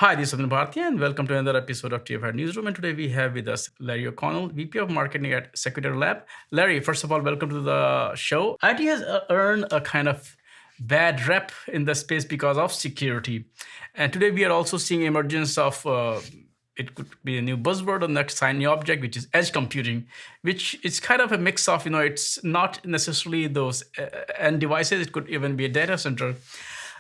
Hi, this is Satyan Bharti, and welcome to another episode of TFR Newsroom. And today we have with us Larry O'Connell, VP of Marketing at Sequitur Lab. Larry, first of all, welcome to the show. IT has earned a kind of bad rep in the space because of security. And today we are also seeing emergence of it could be a new buzzword or next shiny object, which is edge computing, which is kind of a mix of, it's not necessarily those end devices. It could even be a data center.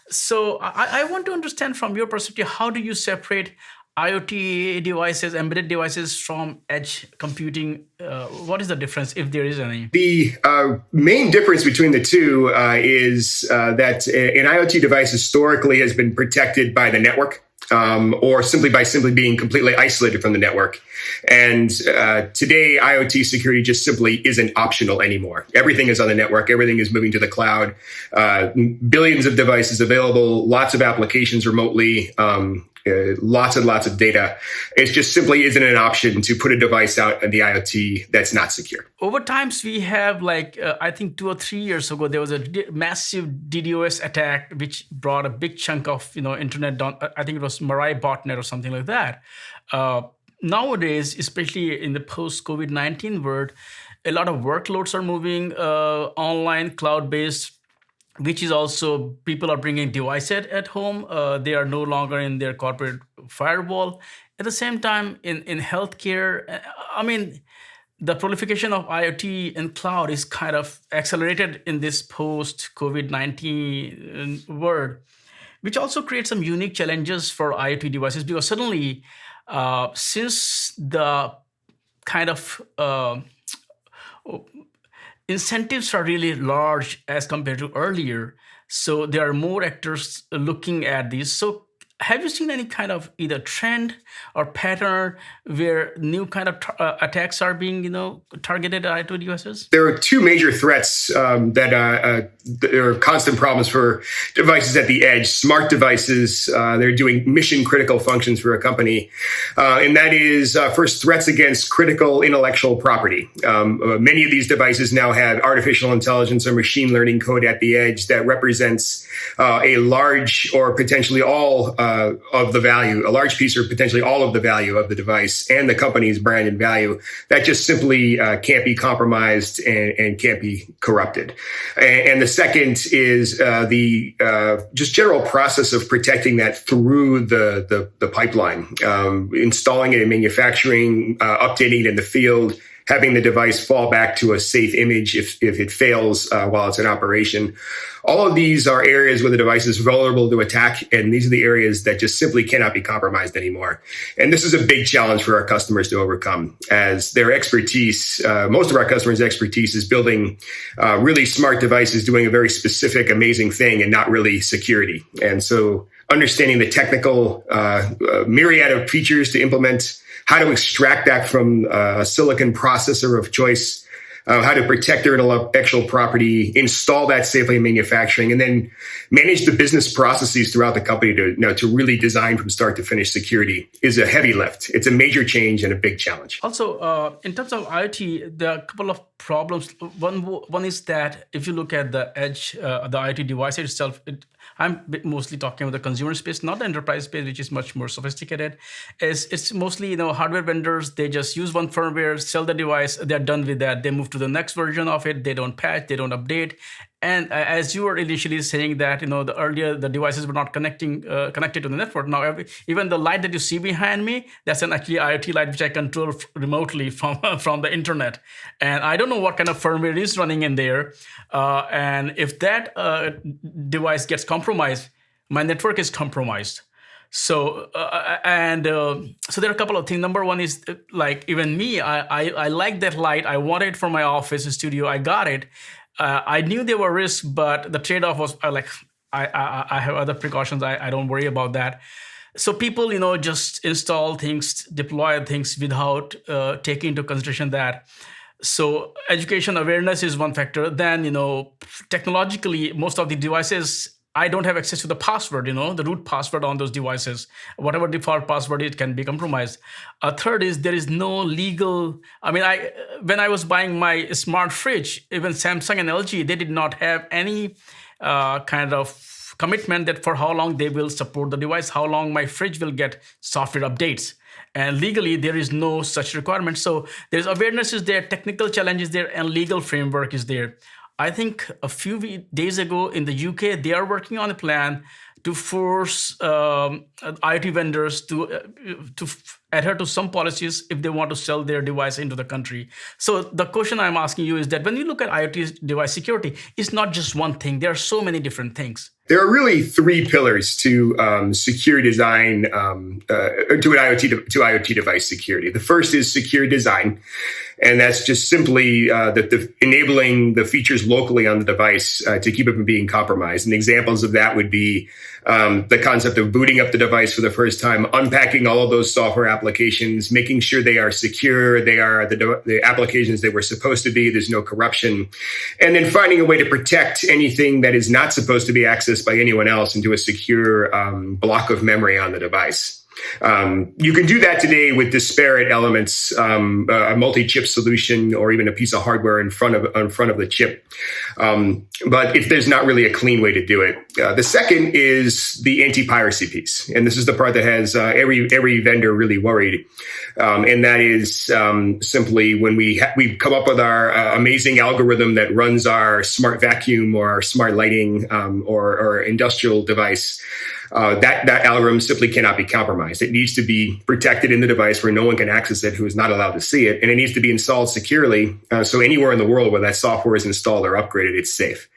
So I want to understand from your perspective, how do you separate IoT devices, embedded devices from edge computing? What is the difference, if there is any? The main difference between the two is that an IoT device historically has been protected by the network. Or simply by being completely isolated from the network. And today, IoT security just simply isn't optional anymore. Everything is on the network. Everything is moving to the cloud. Billions of devices available, lots of applications remotely, lots and lots of data. It just simply isn't an option to put a device out in the IoT that's not secure. Over times, we have I think 2 or 3 years ago, there was a massive DDoS attack, which brought a big chunk of internet down. I think it was Mirai botnet or something like that. Nowadays, especially in the post-COVID-19 world, a lot of workloads are moving online, cloud-based, which is also people are bringing devices at home. They are no longer in their corporate firewall. At the same time, in healthcare, the proliferation of IoT and cloud is kind of accelerated in this post-COVID-19 world, which also creates some unique challenges for IoT devices, because suddenly, since the kind of incentives are really large as compared to earlier, so there are more actors looking at this. So have you seen any kind of either trend or pattern where new kind of attacks are being, targeted at IoT devices? There are two major threats that are constant problems for devices at the edge. Smart devices, they're doing mission critical functions for a company. And that is first, threats against critical intellectual property. Many of these devices now have artificial intelligence or machine learning code at the edge that represents a large or potentially all of the value, a large piece or potentially all of the value of the device and the company's brand and value that just simply can't be compromised and can't be corrupted. And the second is the just general process of protecting that through the pipeline, installing it in manufacturing, updating it in the field, having the device fall back to a safe image if it fails while it's in operation. All of these are areas where the device is vulnerable to attack, and these are the areas that just simply cannot be compromised anymore. And this is a big challenge for our customers to overcome, as their expertise, most of our customers' expertise is building really smart devices doing a very specific, amazing thing and not really security. And so understanding the technical myriad of features to implement, how to extract that from a silicon processor of choice, how to protect their intellectual property, install that safely in manufacturing, and then manage the business processes throughout the company to really design from start to finish security is a heavy lift. It's a major change and a big challenge. Also, in terms of IoT, there are a couple of problems. One is that if you look at the edge, the IoT device itself, I'm mostly talking about the consumer space, not the enterprise space, which is much more sophisticated. It's mostly, hardware vendors. They just use one firmware, sell the device. They're done with that. They move to the next version of it. They don't patch. They don't update. And as you were initially saying that, the earlier the devices were not connected to the network. Now, even the light that you see behind me, that's an actually IoT light which I control remotely from the internet. And I don't know what kind of firmware is running in there. And if that device gets compromised, my network is compromised. So so there are a couple of things. Number one is even me, I like that light. I wanted it for my office studio. I got it. I knew there were risks, but the trade-off was I have other precautions. I don't worry about that. So people, just install things, deploy things without taking into consideration that. So education awareness is one factor. Then, technologically, most of the devices, I don't have access to the password, the root password on those devices. Whatever default password, it can be compromised. A third is there is no legal. When I was buying my smart fridge, even Samsung and LG, they did not have any kind of commitment that for how long they will support the device, how long my fridge will get software updates. And legally, there is no such requirement. So there's awareness is there, technical challenges there, and legal framework is there. I think a few days ago in the UK, they are working on a plan to force IoT vendors to adhere to some policies if they want to sell their device into the country. So the question I'm asking you is that when you look at IoT device security, it's not just one thing. There are so many different things. There are really three pillars to secure design, to IoT device security. The first is secure design, and that's just simply enabling the features locally on the device to keep it from being compromised. And examples of that would be the concept of booting up the device for the first time, unpacking all of those software applications, making sure they are secure, they are the applications they were supposed to be, there's no corruption, and then finding a way to protect anything that is not supposed to be accessed by anyone else into a secure block of memory on the device. You can do that today with disparate elements, a multi-chip solution, or even a piece of hardware in front of the chip. But if there's not really a clean way to do it, the second is the anti-piracy piece, and this is the part that has every vendor really worried. And that is simply when we come up with our amazing algorithm that runs our smart vacuum or our smart lighting or industrial device. That algorithm simply cannot be compromised. It needs to be protected in the device where no one can access it who is not allowed to see it. And it needs to be installed securely. So anywhere in the world where that software is installed or upgraded, it's safe.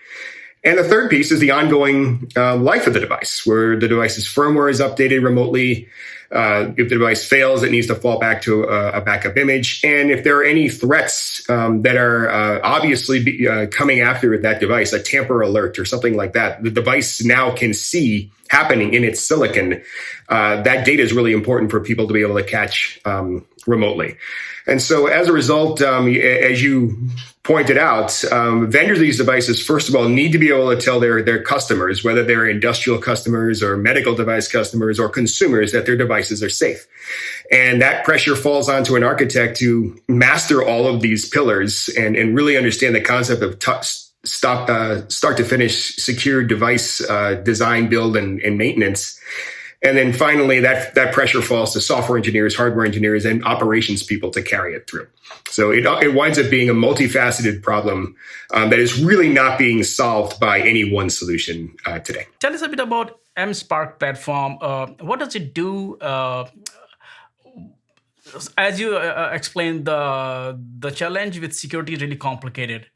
And the third piece is the ongoing life of the device, where the device's firmware is updated remotely. If the device fails, it needs to fall back to a backup image. And if there are any threats that are obviously coming after that device, a tamper alert or something like that, the device now can see happening in its silicon. That data is really important for people to be able to catch remotely. And so as a result, as you pointed out, vendors of these devices, first of all, need to be able to tell their customers, whether they're industrial customers or medical device customers or consumers, that their devices are safe. And that pressure falls onto an architect to master all of these pillars and really understand the concept of start to finish secure device design, build, and maintenance. And then finally, that pressure falls to software engineers, hardware engineers, and operations people to carry it through. So it winds up being a multifaceted problem that is really not being solved by any one solution today. Tell us a bit about MSpark platform. What does it do? As you explained, the challenge with security is really complicated.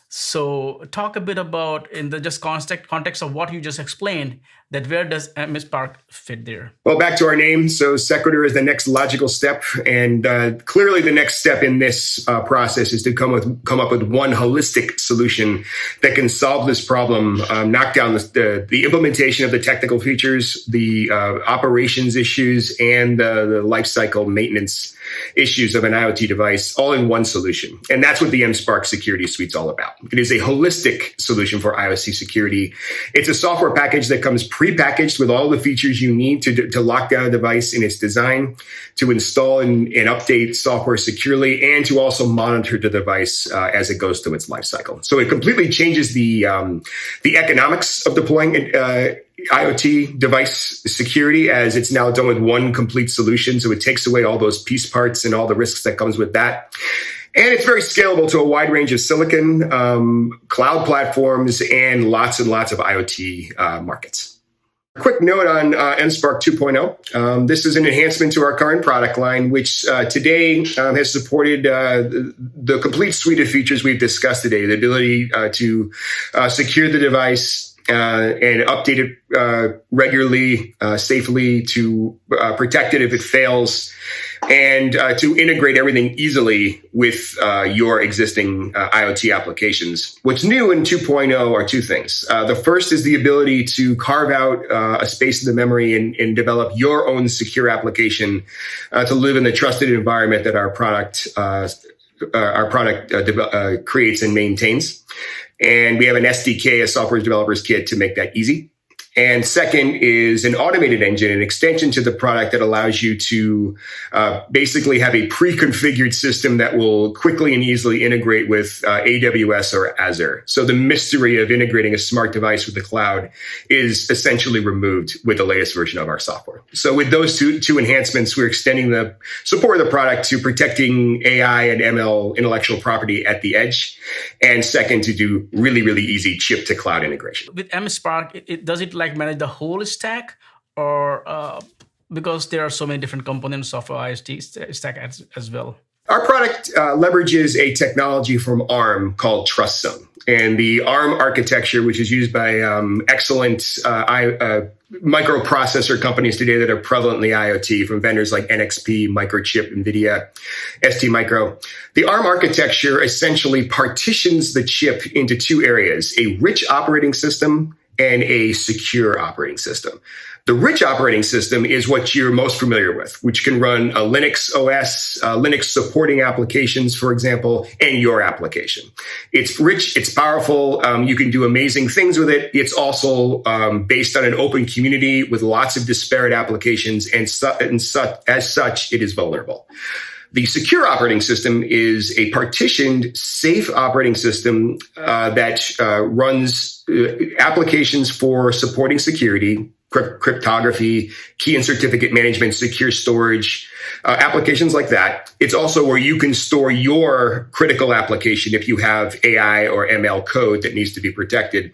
So talk a bit about, in the just context of what you just explained, that where does MSpark fit there? Well, back to our name. So Sequitur is the next logical step. And clearly the next step in this process is to come up with one holistic solution that can solve this problem, knock down the implementation of the technical features, the operations issues, and the lifecycle maintenance issues of an IoT device all in one solution. And that's what the MSpark security suite's all about. It is a holistic solution for IoT security. It's a software package that comes pre-packaged with all the features you need to lock down a device in its design, to install and update software securely, and to also monitor the device as it goes through its life cycle. So it completely changes the economics of deploying IoT device security, as it's now done with one complete solution. So it takes away all those piece parts and all the risks that comes with that. And it's very scalable to a wide range of silicon, cloud platforms, and lots of IoT markets. A quick note on MSpark 2.0. This is an enhancement to our current product line, which today has supported the complete suite of features we've discussed today, the ability to secure the device, and update it regularly, safely, to protect it if it fails, and to integrate everything easily with your existing IoT applications. What's new in 2.0 are two things. The first is the ability to carve out a space in the memory and develop your own secure application to live in the trusted environment that our product creates and maintains. And we have an SDK, a software developers kit, to make that easy. And second is an automated engine, an extension to the product that allows you to basically have a pre-configured system that will quickly and easily integrate with AWS or Azure. So the mystery of integrating a smart device with the cloud is essentially removed with the latest version of our software. So with those two enhancements, we're extending the support of the product to protecting AI and ML intellectual property at the edge. And second, to do really, really easy chip to cloud integration. With MSpark, does it like manage the whole stack, or because there are so many different components of IoT stack as well? Our product leverages a technology from ARM called TrustZone. And the ARM architecture, which is used by excellent microprocessor companies today that are prevalent in the IoT, from vendors like NXP, Microchip, NVIDIA, STMicro. The ARM architecture essentially partitions the chip into two areas: a rich operating system and a secure operating system. The rich operating system is what you're most familiar with, which can run a Linux OS, Linux supporting applications, for example, and your application. It's rich, it's powerful, you can do amazing things with it. It's also based on an open community with lots of disparate applications, and as such, it is vulnerable. The secure operating system is a partitioned, safe operating system that runs applications for supporting security, cryptography, key and certificate management, secure storage, applications like that. It's also where you can store your critical application if you have AI or ML code that needs to be protected.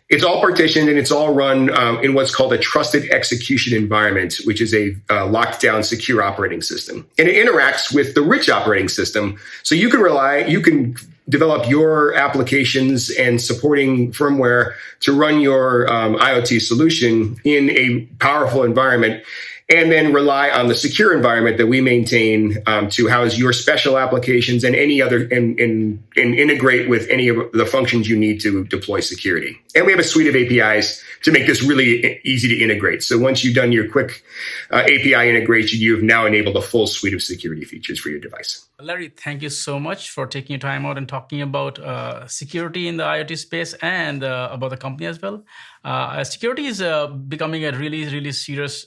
It's all partitioned, and it's all run in what's called a trusted execution environment, which is a locked down secure operating system. And it interacts with the rich operating system. So you can develop your applications and supporting firmware to run your IoT solution in a powerful environment, and then rely on the secure environment that we maintain to house your special applications and any other, and integrate with any of the functions you need to deploy security. And we have a suite of APIs to make this really easy to integrate. So once you've done your quick API integration, you've now enabled a full suite of security features for your device. Larry, thank you so much for taking your time out and talking about security in the IoT space and about the company as well. Security is becoming a really, really serious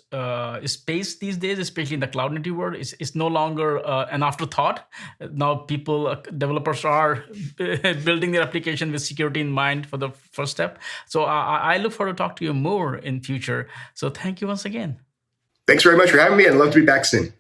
space these days, especially in the cloud native world. It's no longer an afterthought. Now developers are building their application with security in mind for the first step. So I look forward to talk to you more in future. So thank you once again. Thanks very much for having me. I'd love to be back soon.